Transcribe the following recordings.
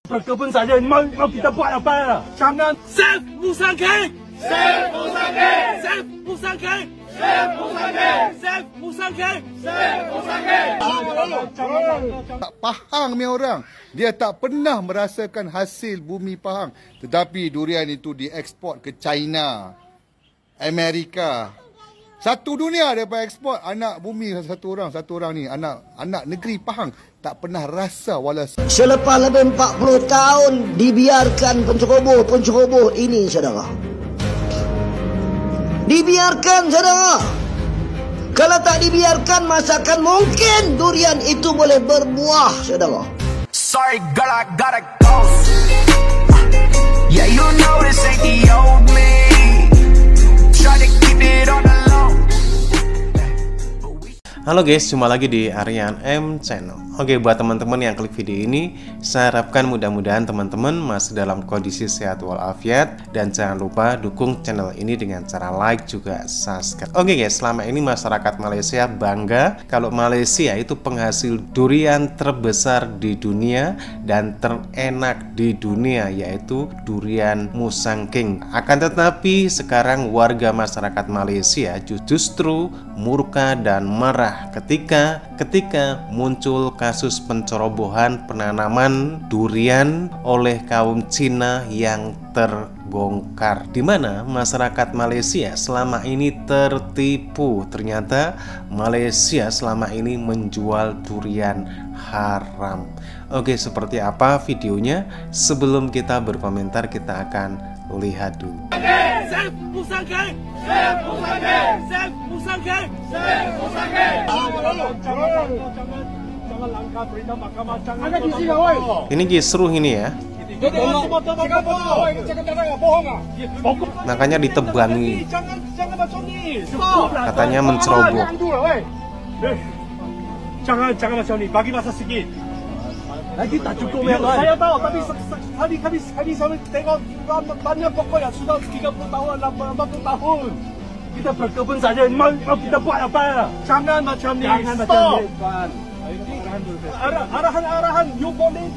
Berkebun saja, mau kita buat apa? Jangan save Musang King! Save Musang King! Save Musang King! Save Musang King! Save Musang King! Save Musang King! Tak Pahang punya orang, dia tak pernah merasakan hasil bumi Pahang. Tetapi durian itu diekspor ke China, Amerika. Satu dunia dia ekspor. Anak bumi satu orang ni anak negeri Pahang tak pernah rasa walau selepas lebih 40 tahun dibiarkan penceroboh ini, saudara. Dibiarkan, saudara. Kalau tak dibiarkan, masa akan mungkin durian itu boleh berbuah, saudara. Sorry girl, I gotta go. Yeah, you know this ain't the old me. Try to keep it on the low. Halo guys, jumpa lagi di Aryan M Channel. Oke, buat teman-teman yang klik video ini, saya harapkan mudah-mudahan teman-teman masih dalam kondisi sehat walafiat. Dan jangan lupa dukung channel ini dengan cara like juga subscribe. Oke guys, selama ini masyarakat Malaysia bangga kalau Malaysia itu penghasil durian terbesar di dunia dan terenak di dunia, yaitu durian Musang King. Akan tetapi sekarang warga masyarakat Malaysia justru murka dan marah ketika muncul kasus pencerobohan penanaman durian oleh kaum Cina yang terbongkar, di mana masyarakat Malaysia selama ini tertipu. Ternyata Malaysia selama ini menjual durian haram. Oke, seperti apa videonya? Sebelum kita berkomentar, kita akan lihat dulu. Save Musang King! Save Musang King! Save Musang King! Save Musang King! Jangan langkah perintah mahkamah, jangan. Ini kisruh ini ya. Makanya ditebangi. Katanya menceroboh. Jangan macam ni, bagi masa sikit. Lagi tak cukup yang lain. Saya tahu, tapi hari saya tengok banyak pokok yang sudah 30 tahun, 40 tahun. Kita berkebun saja, mau kita buat apa? Jangan macam ni. Jangan macam ni. Arahan, you boleh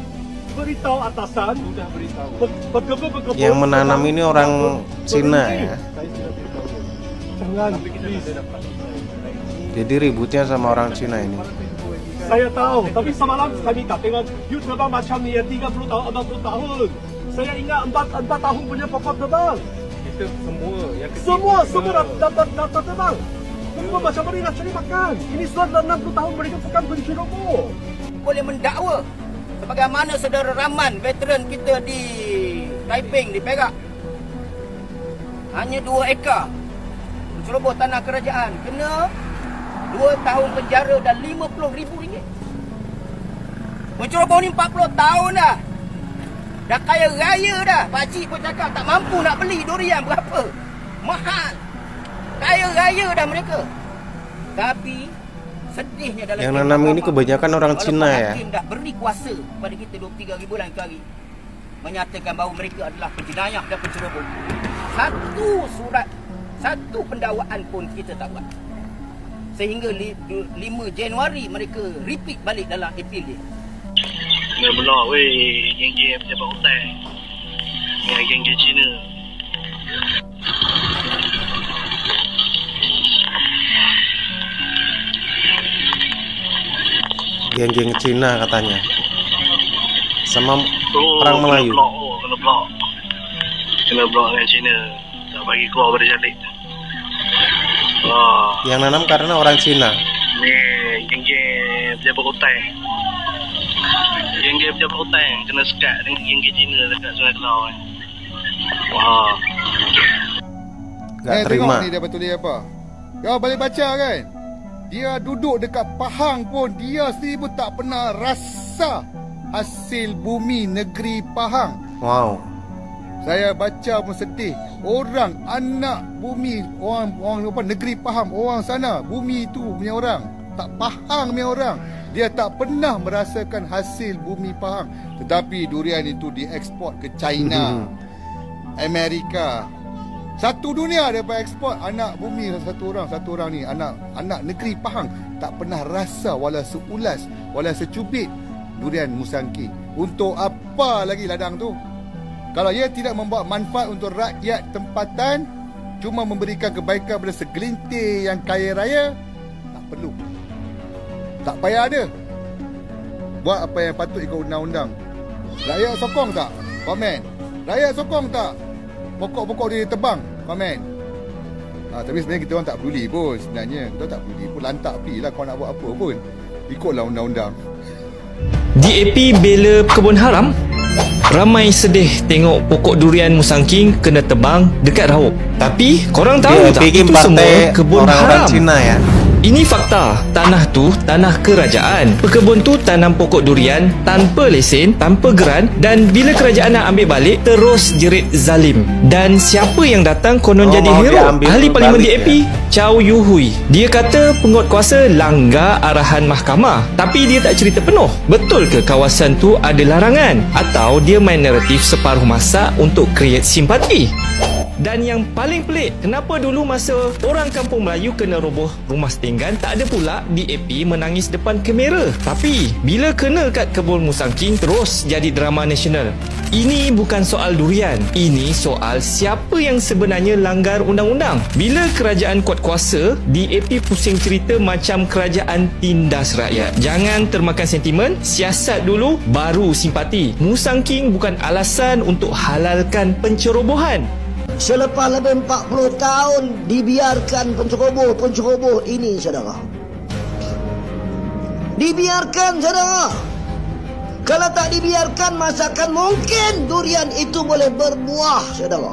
beritahu atasan. Sudah beritahu. Berkebun. Yang menanam ini orang Cina ya. Jangan. Jadi ributnya sama orang Cina ini. Saya tahu, tapi semalam kami tak tengok you terbang macam ni ya, 30 tahun, 40 tahun. Saya ingat 4 tahun punya pokok terbang. Kita semua dapat terbang. Semua macam mana nak cari makan. Ini sudah 60 tahun mereka bukan penceroboh. Boleh mendakwa sebagaimana saudara Rahman, veteran kita di Taiping, di Perak, hanya 2 ekar penceroboh tanah kerajaan, kena 2 tahun penjara dan RM50,000. Penceroboh ni 40 tahun dah. Dah kaya raya dah. Pakcik pun cakap tak mampu nak beli durian berapa. Mahal. Kaya raya dah mereka. Tapi sedihnya dalam yang nanam ini kebanyakan orang Cina ya. Hakim dah beri kuasa kepada kita 23 bulan kali menyatakan bahawa mereka adalah penjenayah dan penceroboh. Satu surat, satu pendakwaan pun kita tak buat. Sehingga 5 Januari mereka repeat balik dalam appeal dia. Kena belak weh, geng-geng pejabat hutan dengan geng-geng Cina. Geng-geng Cina katanya sama orang Melayu. Kena blok dengan Cina, tak bagi keluar pada jalik. Yang nanam karena orang Cina. Ni geng-geng pejabat hutan. Geng-geng pejabat hutan kena sekat dengan geng-geng Cina dekat Sungai Kelau ni. Wah. Gak terima. Tengok ni dia betul dia apa. Kau boleh baca kan? Dia duduk dekat Pahang pun dia sendiri pun tak pernah rasa hasil bumi negeri Pahang. Wow. Saya baca pun sedih. Orang anak bumi, orang apa, negeri Pahang, orang sana, bumi itu punya orang, tak Pahang punya orang, dia tak pernah merasakan hasil bumi Pahang. Tetapi durian itu diekspor ke China, Amerika. Satu dunia dia ekspor. Anak bumi satu orang ni, anak negeri Pahang tak pernah rasa walau seulas, walau secubit durian Musang King. Untuk apa lebar lagi ladang tu. Kalau ia tidak membawa manfaat untuk rakyat tempatan, cuma memberikan kebaikan pada segelintir yang kaya raya, tak perlu. Tak payah ada. Buat apa yang patut ikut undang-undang. Rakyat sokong tak? Komen. Rakyat sokong tak? Pokok-pokok dia tebang? Komen. Tapi sebenarnya kita orang tak peduli pun. Sebenarnya kita tak peduli pun. Lantak pi lah kau nak buat apa pun. Ikutlah undang-undang. DAP bela kebun haram? Ramai sedih tengok pokok durian Musang King kena tebang dekat Raub. Tapi korang tahu tak, itu semua kebun haram. Cina ya. Ini fakta. Tanah tu tanah kerajaan. Pekebun tu tanam pokok durian tanpa lesen, tanpa geran, dan bila kerajaan nak ambil balik terus jerit zalim. Dan siapa yang datang konon jadi hero? Ahli Parlimen DAP ya? Chow Yu Hui. Dia kata penguatkuasa langgar arahan mahkamah, tapi dia tak cerita penuh. Betul ke kawasan tu ada larangan? Atau dia main naratif separuh masa untuk create simpati? Dan yang paling pelik, kenapa dulu masa orang kampung Melayu kena roboh rumah setinggan, tak ada pula DAP menangis depan kamera. Tapi bila kena kat kebun Musang King, terus jadi drama nasional. Ini bukan soal durian, ini soal siapa yang sebenarnya langgar undang-undang. Bila kerajaan kuat kuasa, DAP pusing cerita macam kerajaan tindas rakyat. Jangan termakan sentimen, siasat dulu baru simpati. Musang King bukan alasan untuk halalkan pencerobohan. Selepas lebih 40 tahun dibiarkan penceroboh ini, saudara. Dibiarkan, saudara. Kalau tak dibiarkan, masakan mungkin durian itu boleh berbuah, saudara.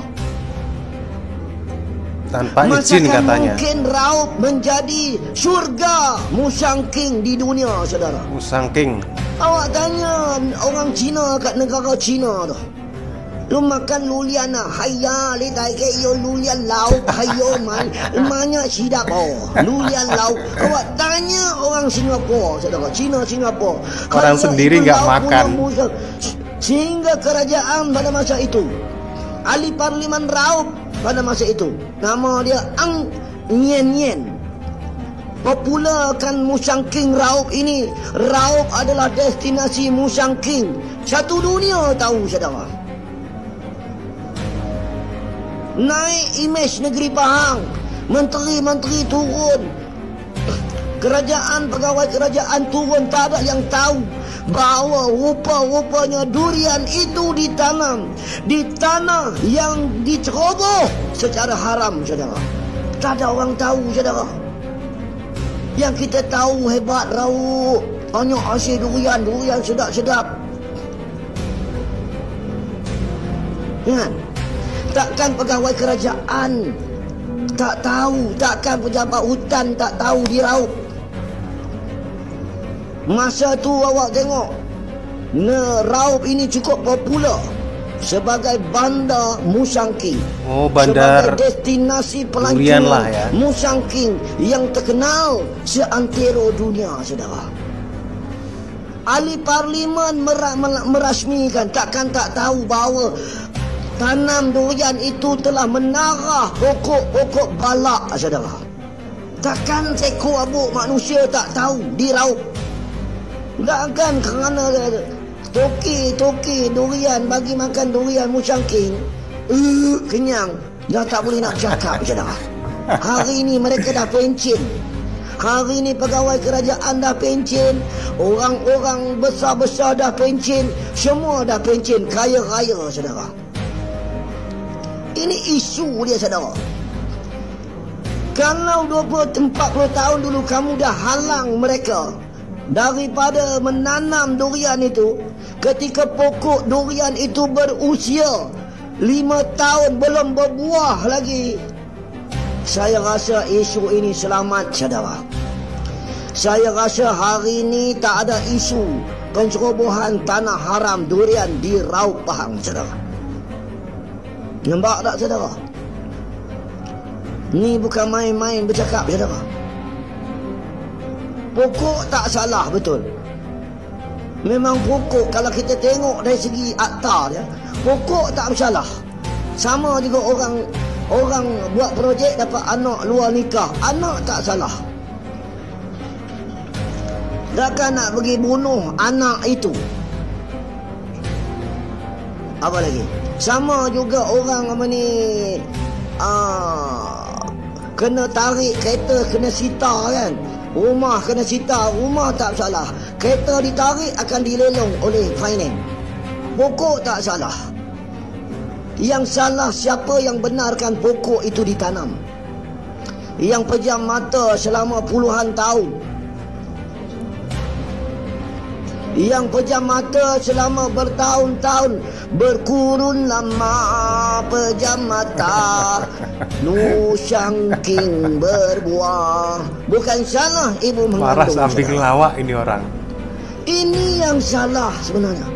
Tanpa izin katanya. Mungkin Raub menjadi syurga Musang King di dunia, saudara. Musang King. Awak tanya orang Cina kat negara Cina tu. Lu makan lulian lah. Hayya li tai ke yo lulian lauk. Hayyo man. Banyak sidap oh. Lulian lauk. Awak tanya orang Singapura, saudara. Cina Singapura. Orang sendiri enggak makan. Sehingga kerajaan pada masa itu, ahli Parlimen Raub pada masa itu, nama dia Ang Nyen Nyen, popularkan Musang King Raub ini. Raub adalah destinasi Musang King. Satu dunia tahu, saudara. Naik imej negeri Pahang, menteri-menteri turun, kerajaan, pegawai kerajaan turun, tak ada yang tahu bahawa rupa-rupanya durian itu ditanam di tanah yang diceroboh secara haram, saudara. Tak ada orang tahu, saudara. Yang kita tahu hebat Raub, banyak hasil durian sedap-sedap. Kan? Takkan pegawai kerajaan tak tahu, takkan pejabat hutan tak tahu di Raub. Masa tu awak tengok, Raub ini cukup popular sebagai bandar Musang King. Oh, bandar sebagai destinasi pelancongan lah ya. Musang King yang terkenal seantero dunia, saudara. Ahli Parlimen merasmikan, takkan tak tahu bahawa tanam durian itu telah menarah pokok-pokok balak, saudara. Takkan seekor abuk manusia tak tahu di Raub. Takkan kerana toki durian, bagi makan durian Musang King, kenyang, dah tak boleh nak cakap, saudara. Hari ini mereka dah pencin. Hari ini pegawai kerajaan dah pencin, orang-orang besar-besar dah pencin, semua dah pencin, kaya raya, saudara. Ini isu dia, saudara. Kalau 40 tahun dulu kamu dah halang mereka daripada menanam durian itu, ketika pokok durian itu berusia 5 tahun belum berbuah lagi, saya rasa isu ini selamat, saudara. Saya rasa hari ini tak ada isu pencerobohan tanah haram durian di Raub Pahang, saudara. Nampak tak, saudara? Ni bukan main-main bercakap, saudara. Pokok tak salah, betul. Memang pokok, kalau kita tengok dari segi akta dia, pokok tak bersalah. Sama juga orang buat projek dapat anak luar nikah, anak tak salah. Takkan nak pergi bunuh anak itu. Apa lagi? Sama juga orang apa ni, kena tarik kereta, kena sita kan. Rumah kena sita, rumah tak salah. Kereta ditarik akan dilelong oleh finance. Pokok tak salah. Yang salah siapa yang benarkan pokok itu ditanam. Yang pejam mata selama puluhan tahun. Yang pejam mata selama bertahun-tahun. Berkurun lama pejam mata. Nusangking berbuah. Bukan salah ibu mengandung. Marah samping lawak ini orang. Ini yang salah sebenarnya.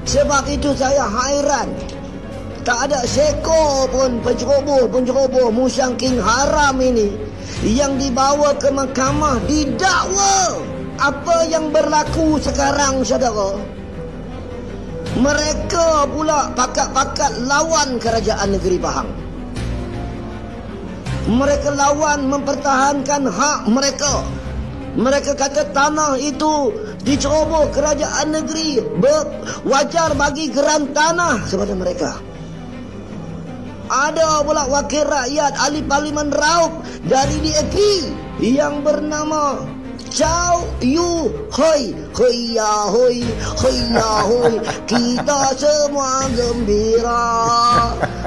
Sebab itu saya hairan. Tak ada sekor pun penceroboh Musangking haram ini yang dibawa ke mahkamah didakwa. Apa yang berlaku sekarang, saudara? Mereka pula pakat-pakat lawan kerajaan negeri Pahang. Mereka lawan mempertahankan hak mereka. Mereka kata tanah itu diceroboh kerajaan negeri. Wajar bagi geran tanah kepada mereka. Ada pula wakil rakyat ahli parlimen raup dari DAP yang bernama Chow Yu Hoi. Hoya hoi, hoya hoi, kita semua gembira.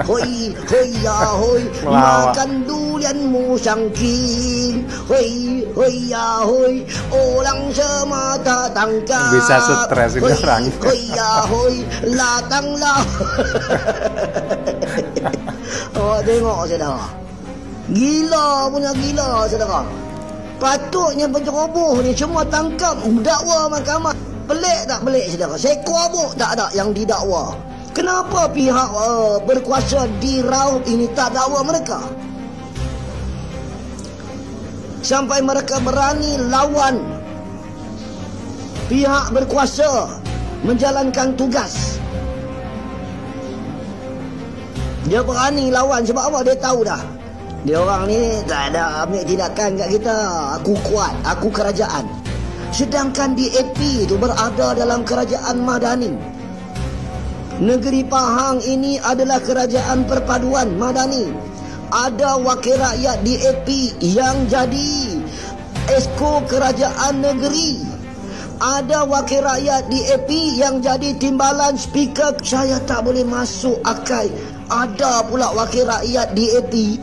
Hoi, hoya hoi, makan durian Musangking. Hoi, hoya hoi, orang semua tak tangkap. Bisa stres ini orang. Hoya hoi, latanglah. Oh, tengok saudara. Gila punya gila saudara. Patutnya penceroboh ni semua tangkap dakwa mahkamah. Pelik tak pelik saudara? Seekor abuk tak ada yang didakwa. Kenapa pihak berkuasa di Raup ini tak dakwa mereka? Sampai mereka berani lawan pihak berkuasa menjalankan tugas. Dia berani lawan sebab apa? Dia tahu dah. Dia orang ni tak ada ambil tindakan kat kita. Aku kuat, aku kerajaan. Sedangkan DAP itu berada dalam kerajaan Madani. Negeri Pahang ini adalah kerajaan perpaduan Madani. Ada wakil rakyat DAP yang jadi esko kerajaan negeri. Ada wakil rakyat DAP yang jadi timbalan speaker. Saya tak boleh masuk akal. Ada pula wakil rakyat DAP.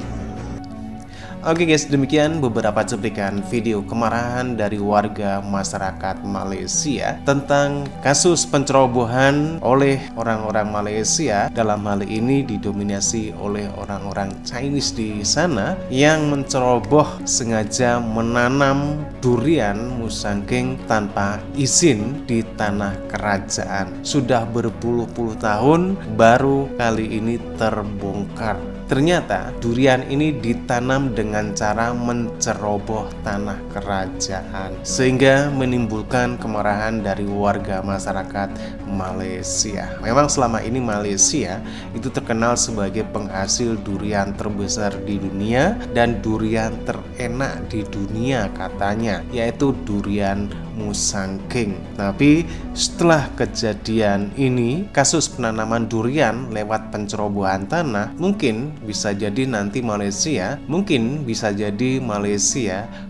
Oke guys, demikian beberapa cuplikan video kemarahan dari warga masyarakat Malaysia tentang kasus pencerobohan oleh orang-orang Malaysia, dalam hal ini didominasi oleh orang-orang Chinese di sana yang menceroboh sengaja menanam durian Musangking tanpa izin di tanah kerajaan. Sudah berpuluh-puluh tahun baru kali ini terbongkar. Ternyata durian ini ditanam dengan cara menceroboh tanah kerajaan, sehingga menimbulkan kemarahan dari warga masyarakat Malaysia. Memang selama ini Malaysia itu terkenal sebagai penghasil durian terbesar di dunia dan durian terenak di dunia katanya, yaitu durian Musangking. Tapi setelah kejadian ini, kasus penanaman durian lewat pencerobohan tanah, mungkin bisa jadi nanti Malaysia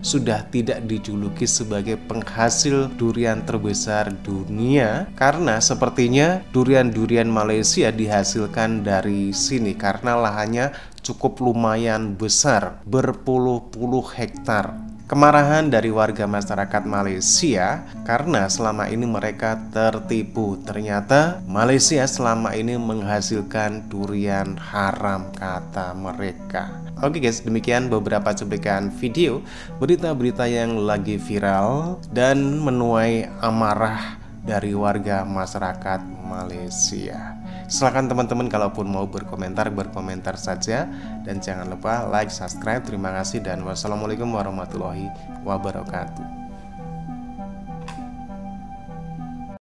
sudah tidak dijuluki sebagai penghasil durian terbesar dunia, karena sepertinya durian-durian Malaysia dihasilkan dari sini karena lahannya cukup lumayan besar, berpuluh-puluh hektar. Kemarahan dari warga masyarakat Malaysia karena selama ini mereka tertipu. Ternyata Malaysia selama ini menghasilkan durian haram kata mereka. Oke guys, demikian beberapa cuplikan video berita-berita yang lagi viral dan menuai amarah dari warga masyarakat Malaysia. Silakan teman-teman kalaupun mau berkomentar saja, dan jangan lupa like, subscribe. Terima kasih dan wassalamualaikum warahmatullahi wabarakatuh.